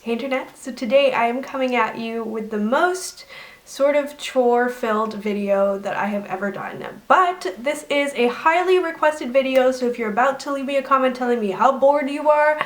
Hey internet, so today I am coming at you with the most sort of chore-filled video that I have ever done. But this is a highly requested video, so if you're about to leave me a comment telling me how bored you are,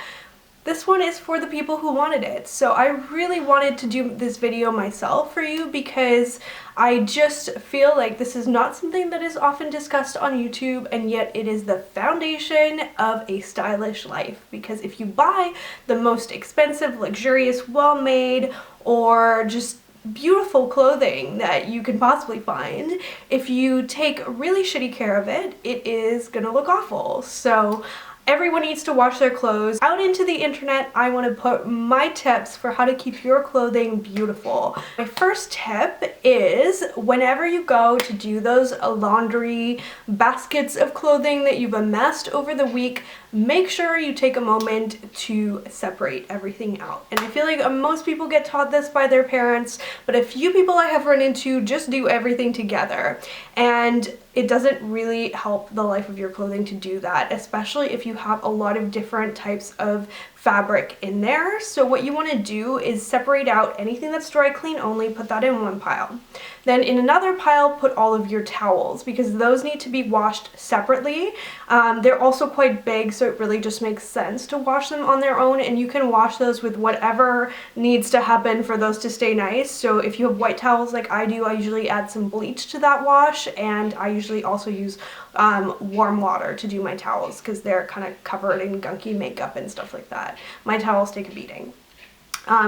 this one is for the people who wanted it. So I really wanted to do this video myself for you because I just feel like this is not something that is often discussed on YouTube, and yet it is the foundation of a stylish life. Because if you buy the most expensive, luxurious, well-made, or just beautiful clothing that you can possibly find, if you take really shitty care of it, it is gonna look awful. So everyone needs to wash their clothes. Out into the internet, I want to put my tips for how to keep your clothing beautiful. My first tip is whenever you go to do those laundry baskets of clothing that you've amassed over the week, make sure you take a moment to separate everything out. And I feel like most people get taught this by their parents, but a few people I have run into just do everything together. And it doesn't really help the life of your clothing to do that, especially if you have a lot of different types of fabric in there. So what you want to do is separate out anything that's dry clean only, put that in one pile. Then in another pile, put all of your towels, because those need to be washed separately. They're also quite big, so it really just makes sense to wash them on their own, and you can wash those with whatever needs to happen for those to stay nice. So if you have white towels like I do, I usually add some bleach to that wash, and I usually also use warm water to do my towels because they're kind of covered in gunky makeup and stuff like that. My towels take a beating.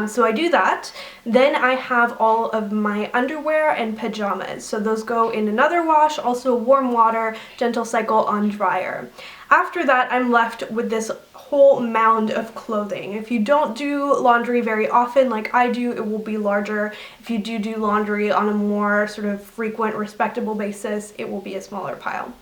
So I do that. Then I have all of my underwear and pajamas. So those go in another wash, also warm water, gentle cycle on dryer. After that, I'm left with this whole mound of clothing. If you don't do laundry very often like I do, it will be larger. If you do laundry on a more sort of frequent, respectable basis, it will be a smaller pile.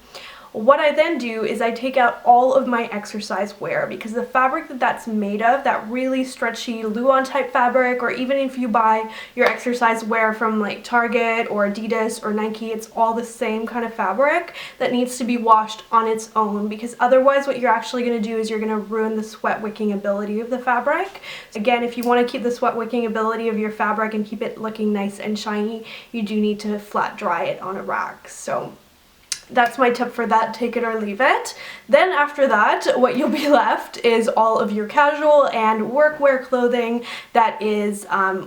What I then do is I take out all of my exercise wear, because the fabric that's made of, that really stretchy Luon type fabric, or even if you buy your exercise wear from like Target or Adidas or Nike, it's all the same kind of fabric that needs to be washed on its own, because otherwise what you're actually going to do is you're going to ruin the sweat wicking ability of the fabric. Again, if you want to keep the sweat wicking ability of your fabric and keep it looking nice and shiny, you do need to flat dry it on a rack. So that's my tip for that, take it or leave it. Then after that, what you'll be left is all of your casual and workwear clothing that is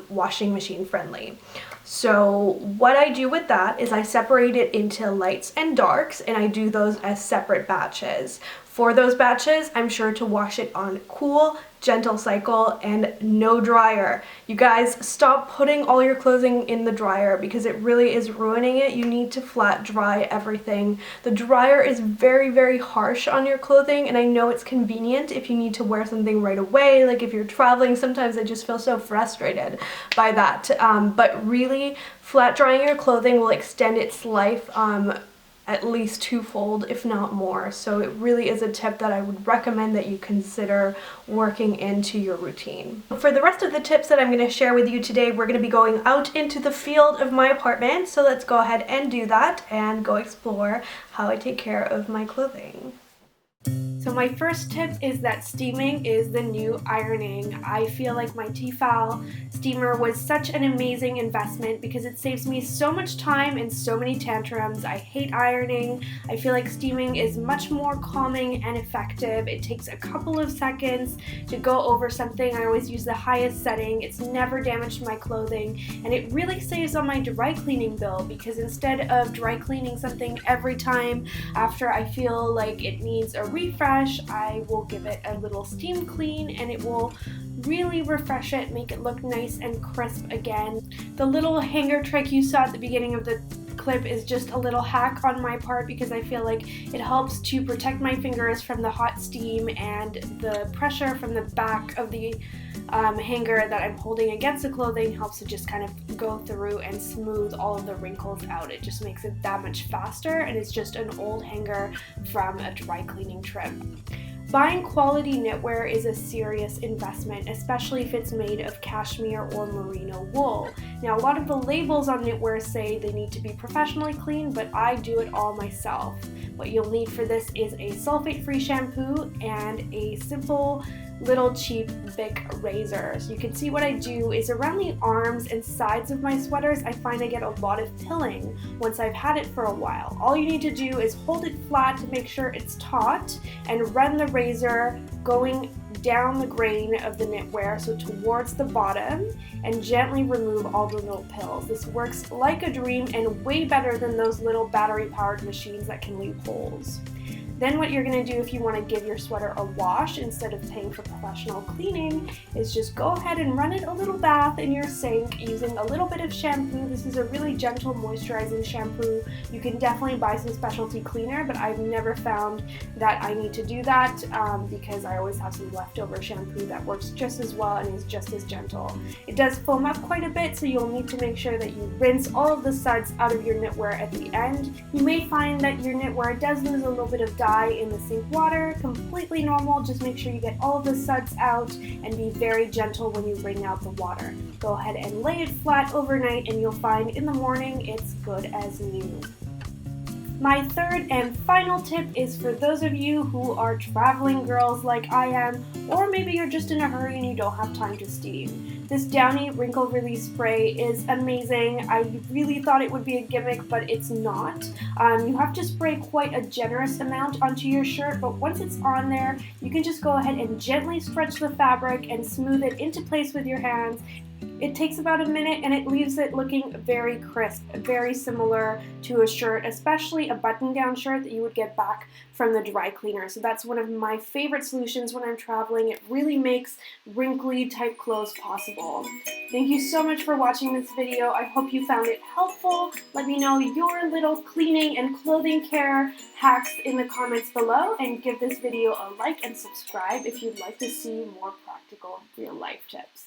washing machine friendly. So what I do with that is I separate it into lights and darks, and I do those as separate batches. For those batches, I'm sure to wash it on cool, gentle cycle, and no dryer. You guys, stop putting all your clothing in the dryer because it really is ruining it. You need to flat dry everything. The dryer is very, very harsh on your clothing, and I know it's convenient if you need to wear something right away. Like if you're traveling, sometimes I just feel so frustrated by that. But really, flat drying your clothing will extend its life at least twofold, if not more. So it really is a tip that I would recommend that you consider working into your routine. For the rest of the tips that I'm going to share with you today, we're going to be going out into the field of my apartment. So let's go ahead and do that and go explore how I take care of my clothing. So my first tip is that steaming is the new ironing. I feel like my T-Fal steamer was such an amazing investment because it saves me so much time and so many tantrums. I hate ironing. I feel like steaming is much more calming and effective. It takes a couple of seconds to go over something. I always use the highest setting. It's never damaged my clothing, and it really saves on my dry cleaning bill, because instead of dry cleaning something every time after I feel like it needs a refresh, I will give it a little steam clean, and it will really refresh it, make it look nice and crisp again. The little hanger trick you saw at the beginning of the clip is just a little hack on my part, because I feel like it helps to protect my fingers from the hot steam and the pressure from the back of the hanger that I'm holding against the clothing helps to just kind of go through and smooth all of the wrinkles out. It just makes it that much faster, and it's just an old hanger from a dry cleaning trip. Buying quality knitwear is a serious investment, especially if it's made of cashmere or merino wool. Now, a lot of the labels on knitwear say they need to be professionally clean, but I do it all myself. What you'll need for this is a sulfate-free shampoo and a simple little cheap Bic razor. So you can see what I do is around the arms and sides of my sweaters, I find I get a lot of pilling once I've had it for a while. All you need to do is hold it flat to make sure it's taut and run the razor going down the grain of the knitwear, so towards the bottom, and gently remove all the little pills. This works like a dream and way better than those little battery-powered machines that can leave holes. Then what you're going to do if you want to give your sweater a wash instead of paying for professional cleaning is just go ahead and run it a little bath in your sink using a little bit of shampoo. This is a really gentle moisturizing shampoo. You can definitely buy some specialty cleaner, but I've never found that I need to do that because I always have some leftover shampoo that works just as well and is just as gentle. It does foam up quite a bit, so you'll need to make sure that you rinse all of the suds out of your knitwear at the end. You may find that your knitwear does lose a little bit of dye in the sink water, completely normal. Just make sure you get all of the suds out and be very gentle when you wring out the water. Go ahead and lay it flat overnight and you'll find in the morning it's good as new. My third and final tip is for those of you who are traveling girls like I am, or maybe you're just in a hurry and you don't have time to steam. This Downy Wrinkle Release Spray is amazing. I really thought it would be a gimmick, but it's not. You have to spray quite a generous amount onto your shirt, but once it's on there, you can just go ahead and gently stretch the fabric and smooth it into place with your hands. It takes about a minute and it leaves it looking very crisp, very similar to a shirt, especially a button-down shirt that you would get back from the dry cleaner. So that's one of my favorite solutions when I'm traveling. It really makes wrinkly type clothes possible. Thank you so much for watching this video. I hope you found it helpful. Let me know your little cleaning and clothing care hacks in the comments below, and give this video a like and subscribe if you'd like to see more practical real life tips.